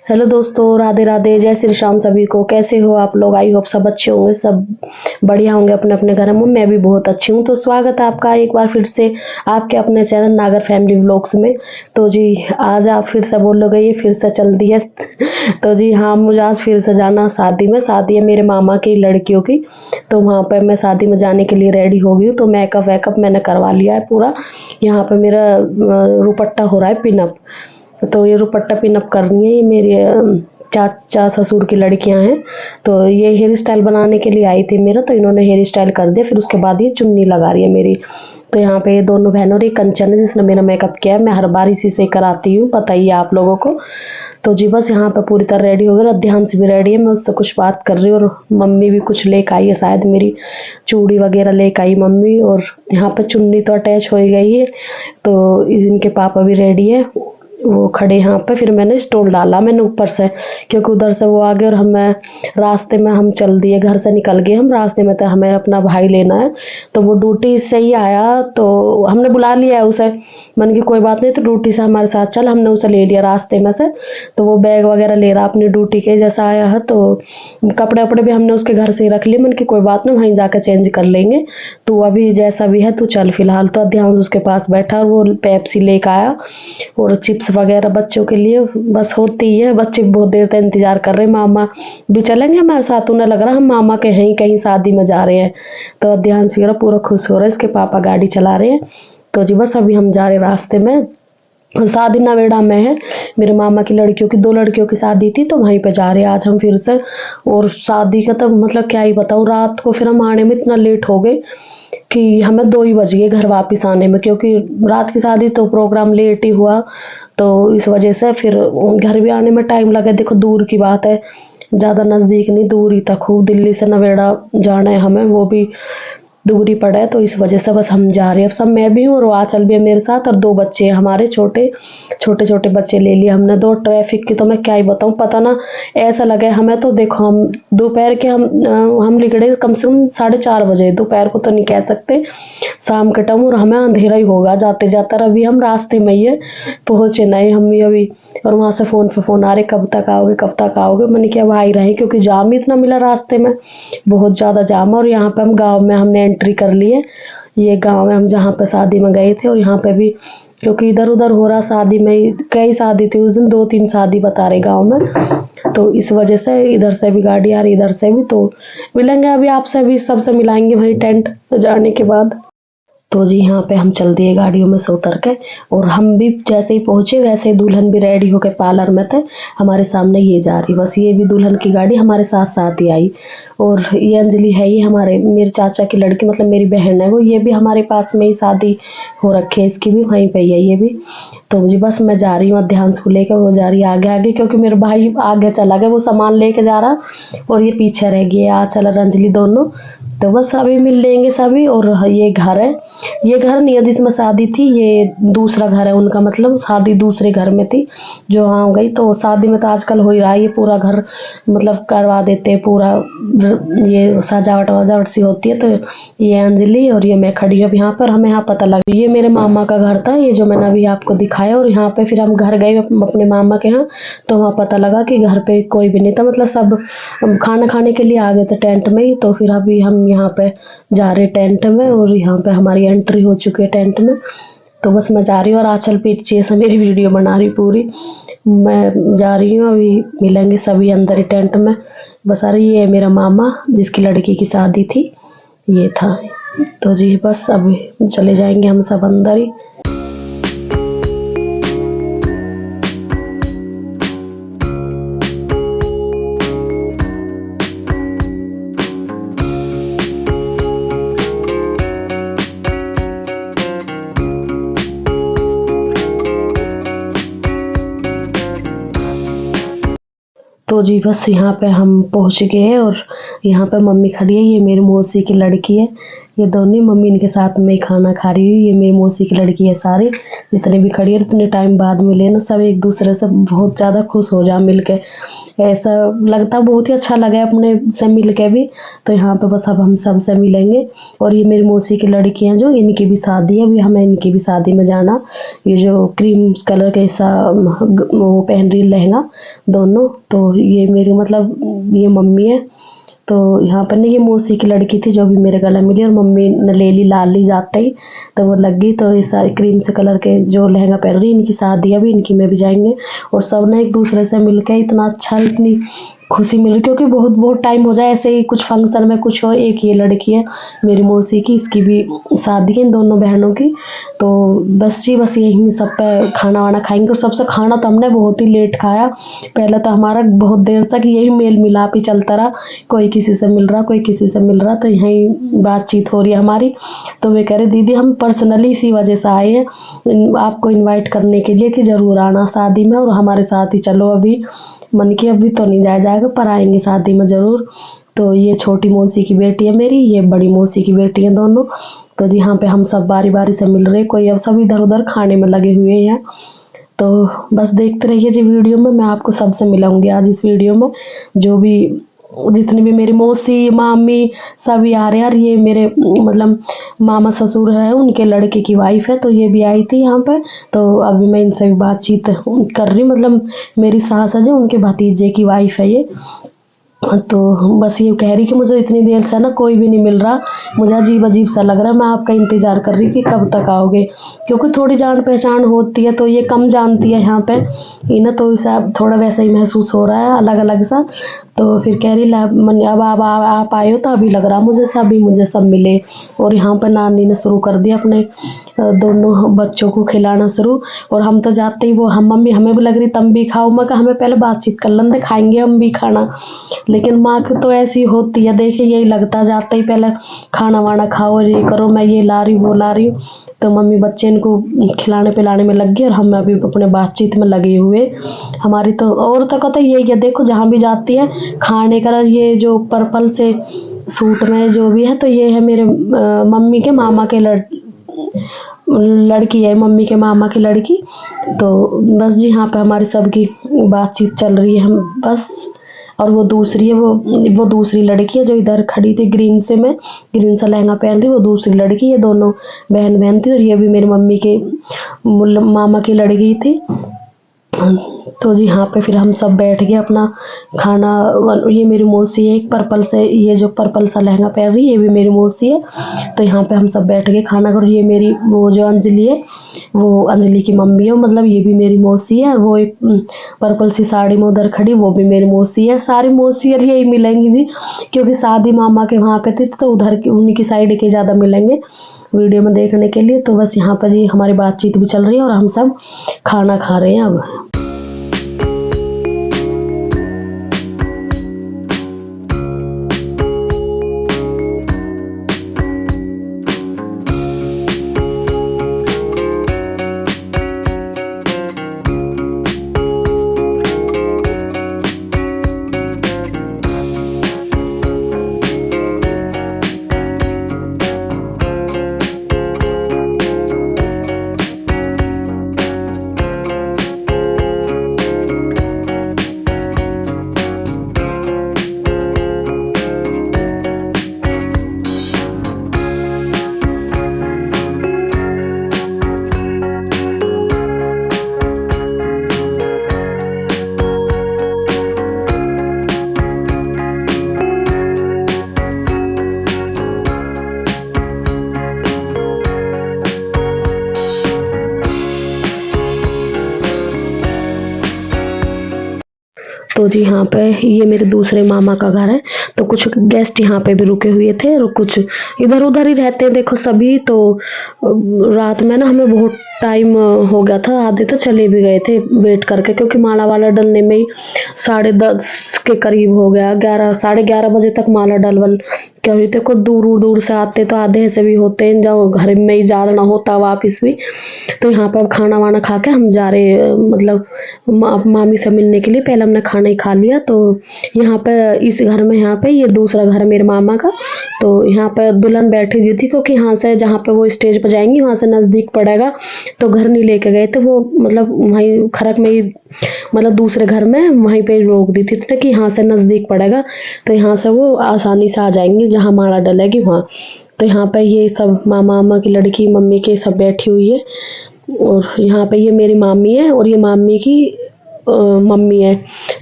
Hello दोस्तों, राधे राधे, जय श्री श्याम सभी को। कैसे हो आप लोग? आई होप सब अच्छे होंगे, सब बढ़िया होंगे अपने अपने घर में। मैं भी बहुत अच्छी हूँ। तो स्वागत है आपका एक बार फिर से आपके अपने चैनल नागर फैमिली व्लॉग्स में। तो जी आज आप फिर से बोलोगे ये फिर से चल दी है। तो जी हाँ, मुझे आज फिर से जाना शादी में। शादी है मेरे मामा की लड़कियों की, तो वहाँ पर मैं शादी में जाने के लिए रेडी हो गई हूँ। तो मेकअप वेकअप मैंने करवा लिया है पूरा। यहाँ पे मेरा रुपट्टा हो रहा है पिनअप। तो ये दुपट्टा पिनअप करनी है। ये मेरे चाचा ससुर की लड़कियां हैं। तो ये हेयर स्टाइल बनाने के लिए आई थी मेरा, तो इन्होंने हेयर स्टाइल कर दिया। फिर उसके बाद ये चुन्नी लगा रही है मेरी। तो यहाँ पे ये दोनों बहनों और ये कंचन है जिसने मेरा मेकअप किया है। मैं हर बार इसी से कराती हूँ, बताइए आप लोगों को। तो जी बस यहाँ पे पूरी तरह रेडी हो गई और ध्यान से भी रेडी है। मैं उससे कुछ बात कर रही हूँ और मम्मी भी कुछ लेकर आई है, शायद मेरी चूड़ी वगैरह लेकर आई मम्मी। और यहाँ पे चुन्नी तो अटैच हो ही गई है। तो इनके पापा भी रेडी है, वो खड़े यहाँ पे। फिर मैंने स्टोल डाला मैंने ऊपर से, क्योंकि उधर से वो आ गए और हमें रास्ते में हम चल दिए, घर से निकल गए हम रास्ते में। तो हमें अपना भाई लेना है, तो वो ड्यूटी से ही आया। तो हमने बुला लिया है उसे, मन की कोई बात नहीं, तो ड्यूटी से हमारे साथ चल। हमने उसे ले लिया रास्ते में से। तो वो बैग वगैरह ले रहा अपनी ड्यूटी के जैसा आया है। तो कपड़े वपड़े भी हमने उसके घर से ही रख लिए। मन की कोई बात नहीं, वहीं जाकर चेंज कर लेंगे। तो अभी जैसा भी है तू चल फिलहाल। तो ध्यान उसके पास बैठा और वो पेप्सी लेकर आया और चिप्स वगैरह बच्चों के लिए। बस होती ही है, बच्चे बहुत देर तक इंतजार कर रहे हैं, मामा भी चलेंगे हमारे साथ। उन्हें लग रहा है हम मामा के हैं कहीं शादी में जा रहे हैं। तो ध्यान से पूरा खुश हो रहा है, इसके पापा गाड़ी चला रहे हैं। तो जी बस अभी हम जा रहे रास्ते में। शादी नवेड़ा में है, मेरे मामा की लड़कियों की, 2 लड़कियों की शादी थी, तो वहीं पे जा रहे हैं आज हम फिर से। और शादी का तो मतलब क्या ही बताऊँ, रात को फिर हम आने में इतना लेट हो गए कि हमें 2 ही बज गए घर वापस आने में, क्योंकि रात की शादी तो प्रोग्राम लेट ही हुआ। तो इस वजह से फिर घर भी आने में टाइम लगा। देखो दूर की बात है, ज़्यादा नज़दीक नहीं, दूर ही तक खूब। दिल्ली से नवेड़ा जाना है हमें, वो भी दूरी पड़ा है। तो इस वजह से बस हम जा रहे हैं। अब सब मैं भी हूँ और आंचल भी है मेरे साथ, और 2 बच्चे हैं हमारे छोटे छोटे बच्चे ले लिए हमने 2। ट्रैफिक की तो मैं क्या ही बताऊँ, पता ना ऐसा लगे हमें। तो देखो हम दोपहर के हम निकले कम से कम 4:30 बजे, दोपहर को तो नहीं कह सकते, शाम के टाइम। और हमें अंधेरा ही होगा जाते जाते। अभी हम रास्ते में ही है, पहुँचे नहीं हम भी अभी। और वहाँ से फ़ोन पे फ़ोन आ रहे, कब तक आओगे कब तक आओगे। मैंने क्या अब आ ही रहे, क्योंकि जाम इतना मिला रास्ते में, बहुत ज़्यादा जाम है। और यहाँ पे हम गाँव में हमने एंट्री कर ली है। ये गाँव है हम जहाँ पे शादी में गए थे। और यहाँ पे भी क्योंकि इधर उधर हो रहा शादी में, कई शादी थी उस दिन, 2-3 शादी बता रहे गाँव में। तो इस वजह से इधर से भी गाड़ी आ रही, इधर से भी। तो मिलेंगे अभी आपसे भी, सबसे मिलाएंगे वहीं टेंट जाने के बाद। तो जी यहाँ पे हम चल दिए गाड़ियों में से उतर के। और हम भी जैसे ही पहुंचे वैसे ही दुल्हन भी रेडी होके पार्लर में थे, हमारे सामने ये जा रही। बस ये भी दुल्हन की गाड़ी हमारे साथ साथ ही आई। और ये अंजलि है, ये हमारे मेरे चाचा की लड़की, मतलब मेरी बहन है वो। ये भी हमारे पास में ही शादी हो रखी है, इसकी भी वहीं पे ही है ये भी। तो जी बस मैं जा रही हूँ ध्यान को लेकर, वो जा रही है आगे आगे, क्योंकि मेरा भाई आगे चला गया, वो सामान लेके जा रहा और ये पीछे रह गया। आंचल और अंजलि दोनों। तो बस अभी मिल लेंगे सभी। और ये घर है, ये घर नहीं है जिसमें शादी थी, ये दूसरा घर है उनका, मतलब शादी दूसरे घर में थी जो वहाँ हो गई। तो शादी में तो आजकल हो ही रहा है, ये पूरा घर मतलब करवा देते पूरा, ये सजावट वजावट सी होती है। तो ये अंजलि और ये मैं खड़ी हूँ यहाँ पर। हमें यहाँ पता लगा ये मेरे मामा का घर था, ये जो मैंने अभी आपको दिखाया। और यहाँ पे फिर हम घर गए अपने मामा के यहाँ, तो वहाँ पता लगा कि घर पे कोई भी नहीं था, मतलब सब खाना खाने के लिए आ गए थे टेंट में ही। तो फिर अभी हम यहाँ पे जा रहे टेंट में, और यहाँ पे हमारी एंट्री हो चुकी है टेंट में। तो बस मैं जा रही हूँ और आंचल पीछे से मेरी वीडियो बना रही पूरी। मैं जा रही हूँ, अभी मिलेंगे सभी अंदर ही टेंट में। बस आ रही, ये है मेरा मामा जिसकी लड़की की शादी थी, ये था। तो जी बस अभी चले जाएंगे हम सब अंदर ही। तो जी बस यहाँ पे हम पहुँच गए हैं। और यहाँ पे मम्मी खड़ी है, ये मेरी मौसी की लड़की है, ये दोनों मम्मी इनके साथ में खाना खा रही है। ये मेरी मौसी की लड़की है। सारी जितने भी खड़ी है इतने टाइम बाद मिले ना, सब एक दूसरे से बहुत ज़्यादा खुश हो जा मिलके। ऐसा लगता बहुत ही अच्छा लगा अपने से मिल के भी। तो यहाँ पे बस अब हम सब से मिलेंगे। और ये मेरी मौसी की लड़की हैं, जो इनकी भी शादी है, अभी हमें इनकी भी शादी में जाना। ये जो क्रीम कलर के ऐसा वो पहन रही लहंगा दोनों, तो ये मेरी मतलब ये मम्मी है। तो यहाँ पर ना ये मौसी की लड़की थी जो भी मेरे गला मिली, और मम्मी ने ले ली लाली जाते ही, तो वो लग गई। तो ये सारे क्रीम से कलर के जो लहंगा पहन रही, इनकी शादी है अभी, इनकी में भी जाएंगे। और सब ने एक दूसरे से मिलकर इतना अच्छा, इतनी खुशी मिल रही, क्योंकि बहुत बहुत टाइम हो जाए ऐसे ही कुछ फंक्शन में कुछ हो। एक ये लड़की है मेरी मौसी की, इसकी भी शादी है इन दोनों बहनों की। तो बस जी बस यही सब पे खाना वाना खाएंगे। और सबसे खाना तो हमने बहुत ही लेट खाया। पहले तो हमारा बहुत देर तक यही मेल मिलाप ही चलता रहा, कोई किसी से मिल रहा, कोई किसी से मिल रहा, तो यही बातचीत हो रही है हमारी। तो वे कह रहे दीदी हम पर्सनली इसी वजह से आए हैं आपको इनवाइट करने के लिए कि ज़रूर आना शादी में और हमारे साथ ही चलो। अभी मन की अभी तो नहीं जाया जाएगा, पर आएंगे शादी में ज़रूर। तो ये छोटी मौसी की बेटी है मेरी, ये बड़ी मौसी की बेटी है दोनों। तो जी यहाँ पे हम सब बारी बारी से मिल रहे, कोई अब सब इधर उधर खाने में लगे हुए हैं। तो बस देखते रहिए जी वीडियो में, मैं आपको सबसे मिलाऊंगी आज इस वीडियो में। जो भी जितनी भी मेरी मौसी मामी सभी आ रहे हैं। और ये मेरे मतलब मामा ससुर है, उनके लड़के की वाइफ है, तो ये भी आई थी यहाँ पे। तो अभी मैं इनसे भी बातचीत कर रही, मतलब मेरी सास है जो उनके भतीजे की वाइफ है ये। तो बस ये कह रही कि मुझे इतनी देर से ना कोई भी नहीं मिल रहा, मुझे अजीब अजीब सा लग रहा है, मैं आपका इंतज़ार कर रही कि कब तक आओगे। क्योंकि थोड़ी जान पहचान होती है, तो ये कम जानती है यहाँ पे इन्हें, तो इसे थोड़ा वैसा ही महसूस हो रहा है अलग अलग सा। तो फिर कह रही अब आप आए हो तो अभी लग रहा मुझे सब मिले। और यहाँ पर नानी ने शुरू कर दिया अपने दोनों बच्चों को खिलाना शुरू। और हम तो जाते ही वो हम मम्मी हमें भी लग रही तुम भी खाओ, मैं हमें पहले बातचीत कर लेंगे, खाएंगे हम भी खाना। लेकिन माँ की तो ऐसी होती है, देखिए यही लगता जाता ही पहले खाना वाना खाओ और ये करो, मैं ये ला रही वो ला रही हूँ। तो मम्मी बच्चे इनको खिलाने पिलाने में लग गई और हम अभी अपने बातचीत में लगे हुए। हमारी तो औरतों का तो यही है, देखो जहाँ भी जाती है खाने का। ये जो पर्पल से सूट में जो भी है, तो ये है मेरे मम्मी के मामा के लड़की है, मम्मी के मामा की लड़की। तो बस जी यहाँ पे हमारी सबकी बातचीत चल रही है हम बस। और वो दूसरी है, वो दूसरी लड़की है जो इधर खड़ी थी ग्रीन सा लहंगा पहन रही, वो दूसरी लड़की। ये दोनों बहन थी। और ये भी मेरी मम्मी के मामा की लड़की थी। तो जी यहाँ पे फिर हम सब बैठ गए अपना खाना। ये मेरी मौसी है, एक पर्पल से ये जो पर्पल सा लहंगा पहन रही है, ये भी मेरी मौसी है। तो यहाँ पे हम सब बैठ गए खाना कर। ये मेरी वो जो अंजलि है, वो अंजलि की मम्मी है, मतलब ये भी मेरी मौसी है। और वो एक पर्पल सी साड़ी में उधर खड़ी, वो भी मेरी मौसी है। सारी मौसी और यही मिलेंगी जी, क्योंकि शादी मामा के वहाँ पे थी, तो उधर की उनकी साइड के ज़्यादा मिलेंगे वीडियो में देखने के लिए। तो बस यहाँ पर जी हमारी बातचीत भी चल रही है और हम सब खाना खा रहे हैं अब। तो जी यहाँ पे ये मेरे दूसरे मामा का घर है। तो कुछ गेस्ट यहाँ पे भी रुके हुए थे और कुछ इधर उधर ही रहते हैं देखो सभी। तो रात में ना हमें बहुत टाइम हो गया था, आधे तो चले भी गए थे वेट करके, क्योंकि माला वाला डलने में ही 10:30 के करीब हो गया। 11 साढ़े 11 बजे तक माला डलवल कभी देखो दूर दूर से आते तो आधे ऐसे भी होते हैं जो घर में ही जाना होता वापस भी। तो यहाँ पर खाना वाना खा के हम जा रहे मतलब मामी से मिलने के लिए। पहले हमने खाना ही खा लिया। तो यहाँ पर इस घर में, यहाँ पे ये दूसरा घर है मेरे मामा का। तो यहाँ पर दुल्हन बैठी हुई थी क्योंकि यहाँ से जहाँ पे वो स्टेज पर जाएंगी वहाँ से नज़दीक पड़ेगा, तो घर नहीं लेके गए थे वो, मतलब वहीं खरक में ही, मतलब दूसरे घर में वहीं पे रोक दी थी कि यहाँ से नज़दीक पड़ेगा, तो यहाँ से वो आसानी से आ जाएंगे जहाँ माला डलेगी वहाँ। तो यहाँ पे ये सब मामा की लड़की, मम्मी के सब बैठी हुई है। और यहाँ पे ये मेरी मामी है और ये मामी की मम्मी है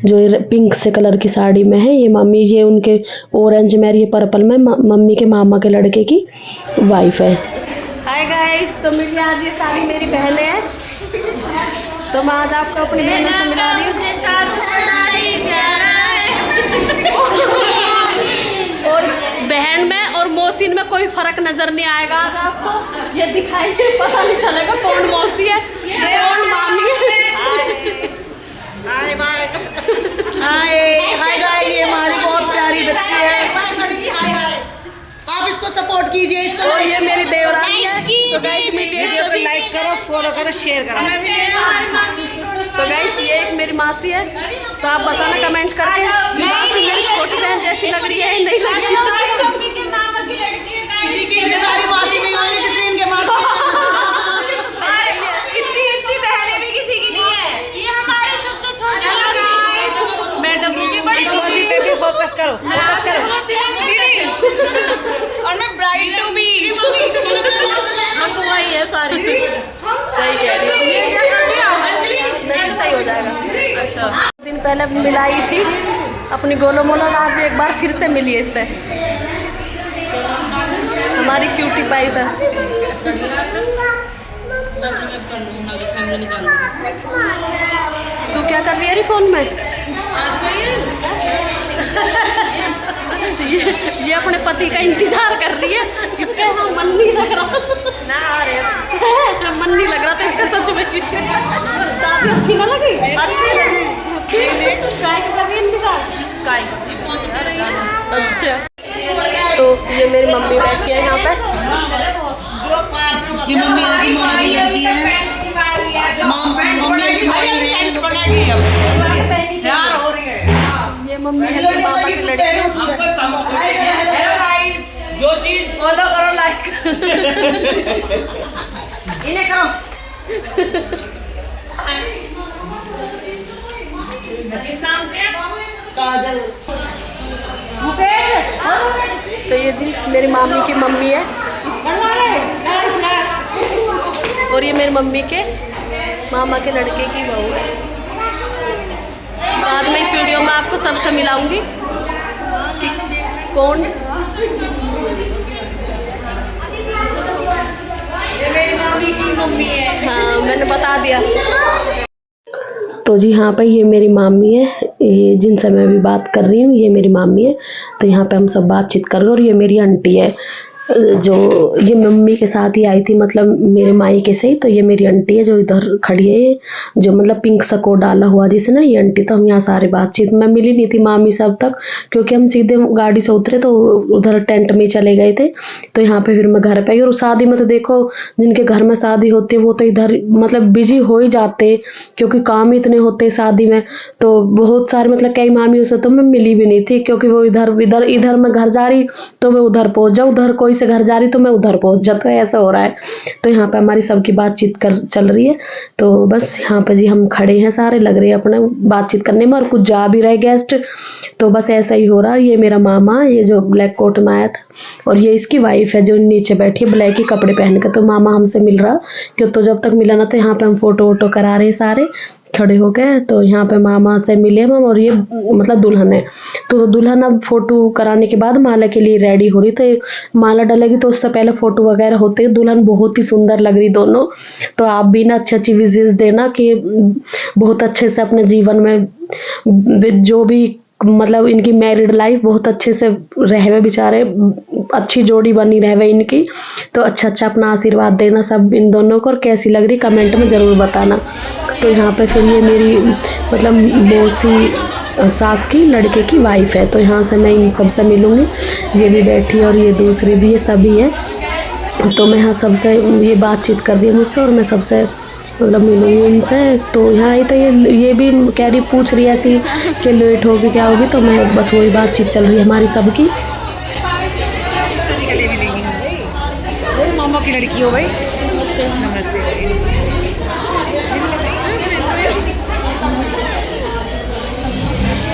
जो पिंक से कलर की साड़ी में है। ये मम्मी, ये उनके ऑरेंज में, ये पर्पल में मम्मी के मामा के लड़के की वाइफ है। हाय गाइस, तो मेरी आज ये सारी मेरी बहनें हैं, तो मैं आज आपको अपनी बहनों से मिला रही हूँ। और बहन में और मौसी में कोई फर्क नजर नहीं आएगा आज आपको। ये दिखाई पता नहीं चलेगा कौन मौसी है कौन मामी है। हाय गाइस, ये हमारी बहुत प्यारी बच्ची है, आप इसको सपोर्ट कीजिए इसको। और ये मेरी देवरानी है, तो गाइस वीडियो लाइक करो, फॉलो करो, शेयर करो। तो गाइस ये एक मेरी मासी है, तो आप बताना कमेंट करके मासी मेरी छोटी बहन जैसी लग रही है नहीं लग रही है। किसी की इतनी सारी मासी नहीं होगी जितनी इनके मासी। इतनी बहनें भी किसी की नहीं है, ये हमारे सबसे छोटी मैडम की बड़ी मासी पे भी फोकस करो, फोकस करो दीदी। और मैं ब्राइड टू बी वही है सारी। सही कह रही हो, ये क्या कर दिया? नहीं सही हो जाएगा। अच्छा, दिन पहले मिलाई थी अपनी गोलो मोला, आज एक बार फिर से मिली है इससे, हमारी क्यूटी पाइस है। तू क्या कर रही है फोन में? ये अपने पति का इंतजार कर रही है, इसका यहाँ मन नहीं लग रहा ना, मन नहीं लग रहा था इसका सच में। शादी अच्छी ना लगी? अच्छी लगी। काय कर रही है इंतजार? काय कर रही है? अच्छा, तो ये मेरी मम्मी बैठी है यहाँ पे। ये मम्मी की मम्मी लड़की है, मम्मी की मम्मी है, ये मम्मी है पापा की लड़की है। हेलो गाइस, जो चीज फॉलो करो, लाइक इन्हें करो। किस नाम से? काजल। तो ये जी मेरी मामी की मम्मी है और ये मेरी मम्मी के मामा के लड़के की बहू है। बाद में इस वीडियो में आपको सबसे मिलाऊंगी कि कौन। ये मेरी मामी की मम्मी है। हाँ, मैंने बता दिया। तो जी हाँ भाई, ये मेरी मामी है, ये जिनसे मैं अभी बात कर रही हूँ ये मेरी मामी है। तो यहाँ पे हम सब बातचीत कर रहे हैं। और ये मेरी आंटी है जो ये मम्मी के साथ ही आई थी, मतलब मेरे मायके से ही। तो ये मेरी आंटी है जो इधर खड़ी है, जो मतलब पिंक सा कोट डाला हुआ जिसे ना, ये आंटी। तो हम यहाँ सारे बातचीत में मिली नहीं थी मामी से अब तक, क्योंकि हम सीधे गाड़ी से उतरे तो उधर टेंट में चले गए थे। तो यहाँ पे फिर मैं घर पे आई। और शादी में तो देखो जिनके घर में शादी होती है वो तो इधर मतलब बिजी हो ही जाते, क्योंकि काम इतने होते हैं शादी में। तो बहुत सारे मतलब कई मामियों से तो मैं मिली भी नहीं थी, क्योंकि वो इधर मैं घर जा रही तो मैं उधर पहुंच जाऊँ, उधर कोई से घर जा रही तो मैं उधर पहुंच जाता है, ऐसा हो रहा है। तो यहाँ पे हमारी सबकी बातचीत चल रही है। तो बस यहाँ पे जी हम खड़े हैं सारे, लग रहे हैं अपने बातचीत करने में, और कुछ जा भी रहे गेस्ट। तो बस ऐसा ही हो रहा है। ये मेरा मामा, ये जो ब्लैक कोट में आया था, और ये इसकी वाइफ है जो नीचे बैठी है ब्लैक ही कपड़े पहन के। तो मामा हमसे मिल रहा, क्यों तो जब तक मिला ना, तो यहाँ पे हम फोटो वोटो करा रहे सारे खड़े हो गए। तो यहाँ पे मामा से मिले हम, और ये मतलब दुल्हन है। तो दुल्हन अब फोटो कराने के बाद माला के लिए रेडी हो रही। तो माला डलेगी तो उससे पहले फोटो वगैरह होते हैं। दुल्हन बहुत ही सुंदर लग रही दोनों। तो आप भी ना अच्छी अच्छी विशेष देना कि बहुत अच्छे से अपने जीवन में जो भी मतलब इनकी मैरिड लाइफ बहुत अच्छे से रहवे, बेचारे अच्छी जोड़ी बनी रहवे इनकी। तो अच्छा अपना आशीर्वाद देना सब इन दोनों को, और कैसी लग रही कमेंट में ज़रूर बताना। तो यहाँ पे फिर ये मेरी मतलब मौसी सास की लड़के की वाइफ है। तो यहाँ से मैं इन सबसे मिलूँगी, ये भी बैठी और ये दूसरी भी, ये सभी है। तो मैं यहाँ सबसे ये बातचीत कर दी मुझसे और मैं सबसे मतलब मिलूँगी इनसे। तो यहाँ आई तो ये भी कह रही, पूछ रही ऐसी कि लेट होगी क्या होगी, तो मैं बस वही बातचीत चल रही है हमारी सबकी। सभी गले मिलेंगे भाई, मामा की लड़की हो भाई। नमस्ते।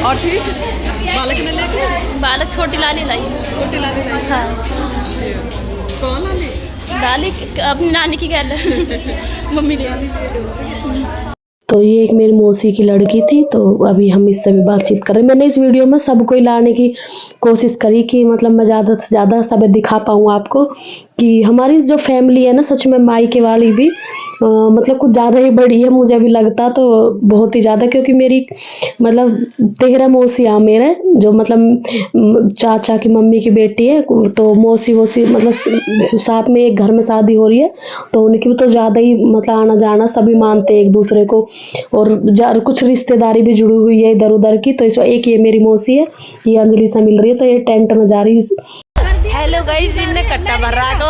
और ठीक बालक ने लेके, बालक छोटी लाली लाई। छोटी लाली लाई। हाँ। कौन लाली? लाली अपनी नानी की गैल मम्मी ने। तो ये एक मेरी मौसी की लड़की थी। तो अभी हम इससे भी बातचीत कर रहे हैं। मैंने इस वीडियो में सबको लाने की कोशिश करी कि मतलब मैं ज़्यादा से ज़्यादा सब दिखा पाऊँ आपको कि हमारी जो फैमिली है ना, सच में मायके वाली भी मतलब कुछ ज़्यादा ही बड़ी है मुझे भी लगता, तो बहुत ही ज़्यादा, क्योंकि मेरी मतलब 13 मौसियाँ मेरे, जो मतलब चाचा की मम्मी की बेटी है। तो मौसी मतलब साथ में एक घर में शादी हो रही है, तो उनकी भी तो ज़्यादा ही मतलब आना जाना, सभी मानते हैं एक दूसरे को, और कुछ रिश्तेदारी भी जुड़ी हुई है इधर उधर की। तो एक ये मेरी मौसी है, ये अंजलि से मिल रही है। तो ये टेंट में जा रही है। हेलो गाइस, इनने कट्टा भर रहा को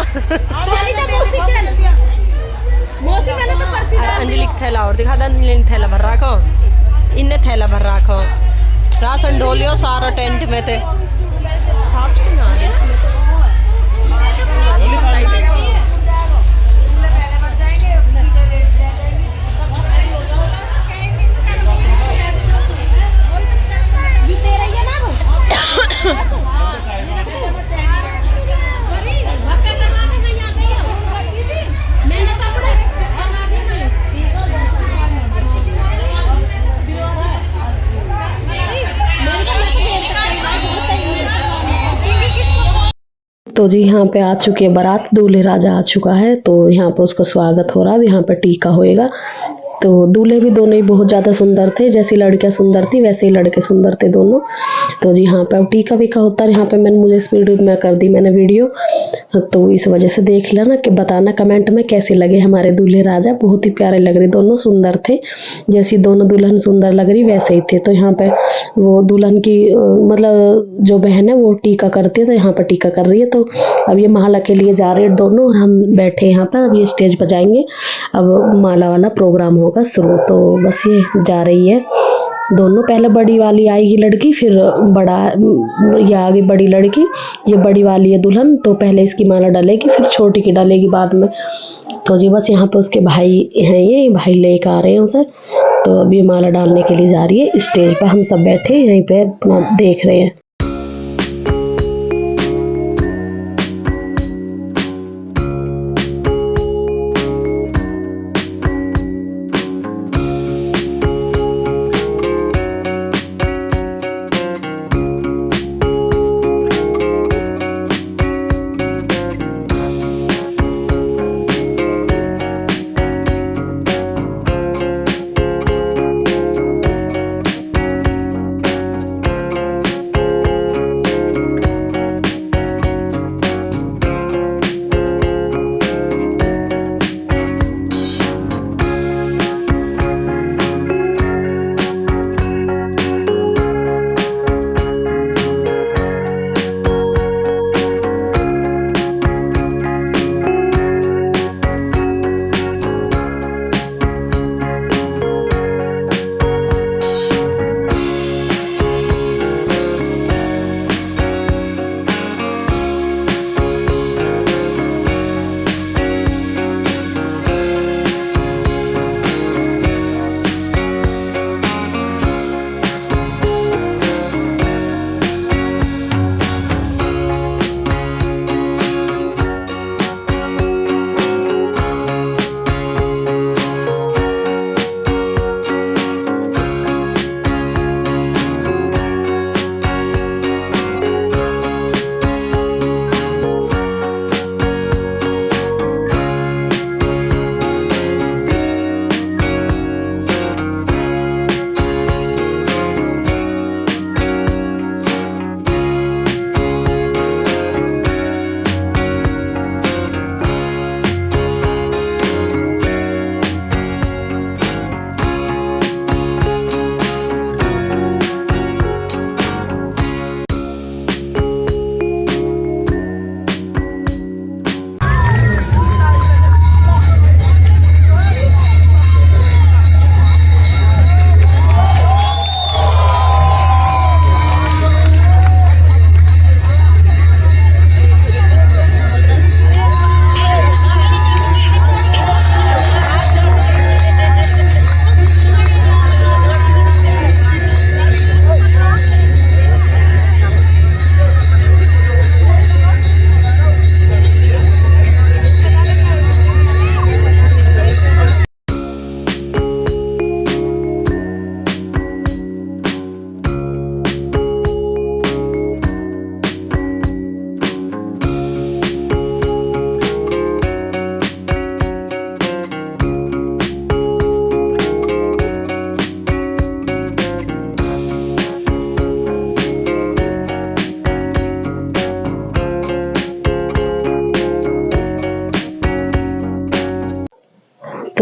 अंजलि थैला और दिखा दे, थैला भर रहा को, इनने थैला भर रहा को, राशन ढोलियो सारा टेंट में थे। साफ से ना इसमें तो जी यहाँ पे आ चुकी है बारात, दूल्हे राजा आ चुका है। तो यहाँ पे उसका स्वागत हो रहा है, यहाँ पे टीका होएगा। तो दूल्हे भी दोनों ही बहुत ज़्यादा सुंदर थे, जैसी लड़कियाँ सुंदर थी वैसे ही लड़के सुंदर थे दोनों। तो जी यहाँ पे अब टीका वीका होता है। यहाँ पे मुझे स्पीड में कर दी मैंने वीडियो, तो इस वजह से देख लेना कि बताना कमेंट में कैसे लगे हमारे दूल्हे राजा। बहुत ही प्यारे लग रहे, दोनों सुंदर थे, जैसी दोनों दुल्हन सुंदर लग रही वैसे ही थे। तो यहाँ पे वो दुल्हन की मतलब जो बहन है वो टीका करती है, तो यहाँ पर टीका कर रही है। तो अब ये माला के लिए जा रहे हैं दोनों, और हम बैठे यहाँ पर। अब ये स्टेज पर जाएंगे, अब माला वाला प्रोग्राम होगा शुरू। तो बस ये जा रही है दोनों, पहले बड़ी वाली आएगी लड़की, फिर बड़ा ये आगे बड़ी लड़की, ये बड़ी वाली है दुल्हन। तो पहले इसकी माला डालेगी, फिर छोटी की डालेगी बाद में। तो जी बस यहाँ पे उसके भाई हैं, ये भाई लेकर आ रहे हैं उसे। तो अभी माला डालने के लिए जा रही है स्टेज पर, हम सब बैठे यहीं पे अपना देख रहे हैं।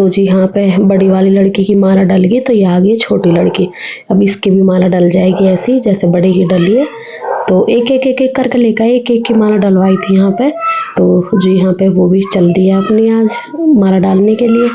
तो जी यहाँ पे बड़ी वाली लड़की की माला डल गई, तो ये आ गई छोटी लड़की। अब इसकी भी माला डल जाएगी ऐसी जैसे बड़े की डली है। तो एक एक एक एक करके लेकर एक एक की माला डलवाई थी यहाँ पे। तो जी यहाँ पे वो भी चल दी है अपनी आज माला डालने के लिए।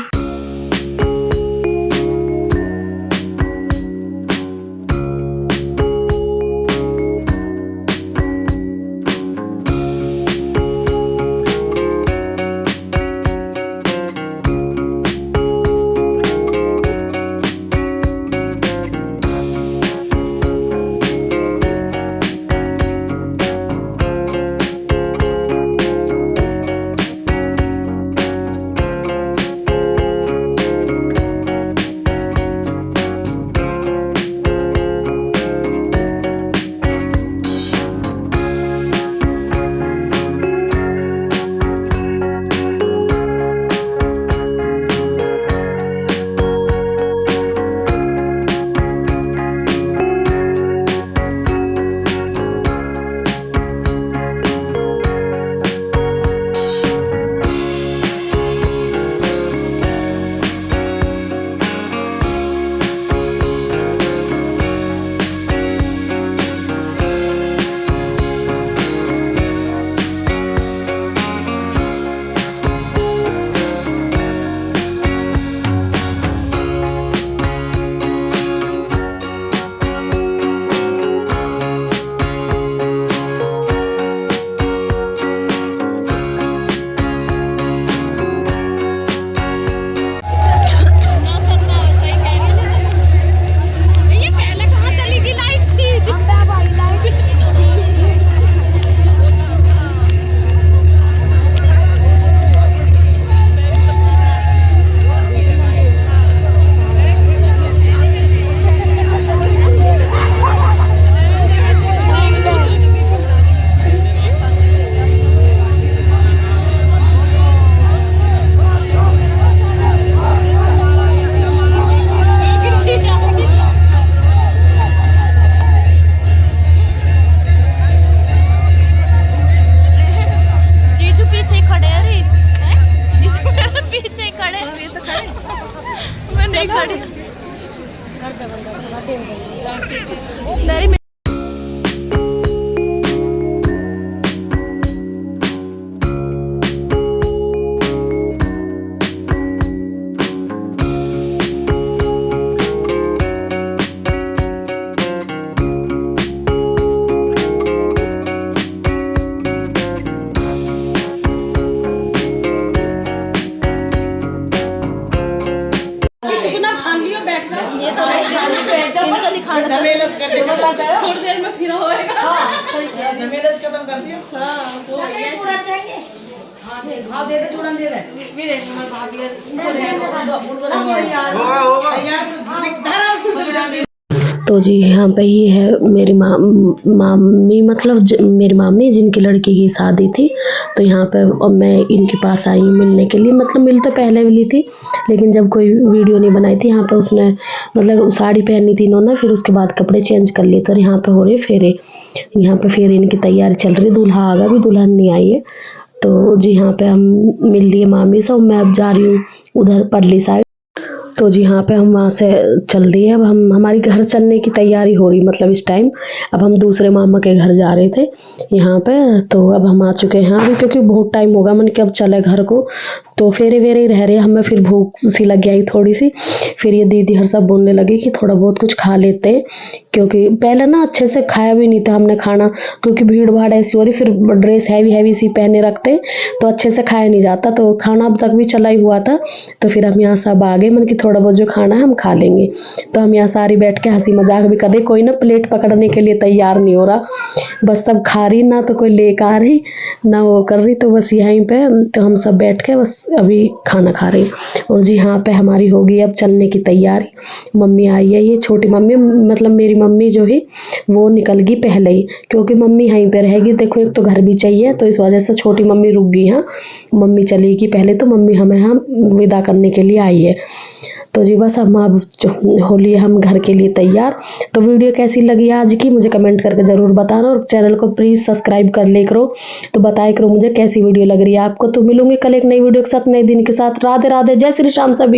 थोड़ी देर में फिर होएगा। जमेलस खत्म कर दियो। हाँ तो ये पूरा चाहिए। हाँ दे दे चूड़न दे दे। फिर एक हमारे भाभी है। तो जी यहाँ पे ये है मेरी मामी, मतलब मेरी मामी जिनकी लड़की की शादी थी। तो यहाँ पे अब मैं इनके पास आई हूँ मिलने के लिए। मतलब मिल तो पहले मिली थी, लेकिन जब कोई वीडियो नहीं बनाई थी यहाँ पे उसने, मतलब साड़ी पहनी थी इन्होंने, फिर उसके बाद कपड़े चेंज कर लिए। तो यहाँ पे हो रहे फेरे, यहाँ पे फेरे इनकी तैयारी चल रही। दूल्हा आ गया, अभी दुल्हन नहीं आई है। तो जी यहाँ पे हम मिल लिए मामी से। मैं अब जा रही हूँ उधर परली साइड। तो जी यहाँ पे हम वहाँ से चल दिए। अब हम हमारी घर चलने की तैयारी हो रही, मतलब इस टाइम अब हम दूसरे मामा के घर जा रहे थे यहाँ पे। तो अब हम आ चुके हैं अभी, क्योंकि बहुत टाइम होगा मन के अब चले घर को। तो फेरे वेरे ही रह रहे, हमें फिर भूख सी लग गई थोड़ी सी। फिर ये दीदी हर सब बोलने लगी कि थोड़ा बहुत कुछ खा लेते हैं, क्योंकि पहले ना अच्छे से खाया भी नहीं था हमने खाना, क्योंकि भीड़ भाड़ ऐसी हो रही। फिर ड्रेस हैवी हैवी सी पहने रखते तो अच्छे से खाया नहीं जाता। तो खाना अब तक भी चला ही हुआ था। तो फिर हम यहाँ सब आ गए, मन की थोड़ा बहुत जो खाना है हम खा लेंगे। तो हम यहाँ सारी बैठ के हंसी मजाक भी कर रहे। कोई ना प्लेट पकड़ने के लिए तैयार नहीं हो रहा, बस सब खा रही, ना तो कोई लेकर आ रही ना वो कर रही। तो बस यहीं पे तो हम सब बैठ के बस अभी खाना खा रहे। और जी यहाँ पे हमारी होगी अब चलने की तैयारी। मम्मी आई है, ये छोटी मम्मी, मतलब मेरी मम्मी जो है वो निकल गई पहले ही, क्योंकि मम्मी यहीं पे रहेगी। देखो एक तो घर भी चाहिए, तो इस वजह से छोटी मम्मी रुक गई है। मम्मी चलेगी पहले, तो मम्मी हमें हम विदा करने के लिए आई है। तो जी बस हम अब हो लिए हम घर के लिए तैयार। तो वीडियो कैसी लगी आज की मुझे कमेंट करके ज़रूर बताना, और चैनल को प्लीज़ सब्सक्राइब कर ले करो। तो बताया करो मुझे कैसी वीडियो लग रही है आपको। तो मिलूंगी कल एक नई वीडियो के साथ, नए दिन के साथ। राधे राधे, जय श्री राम सभी।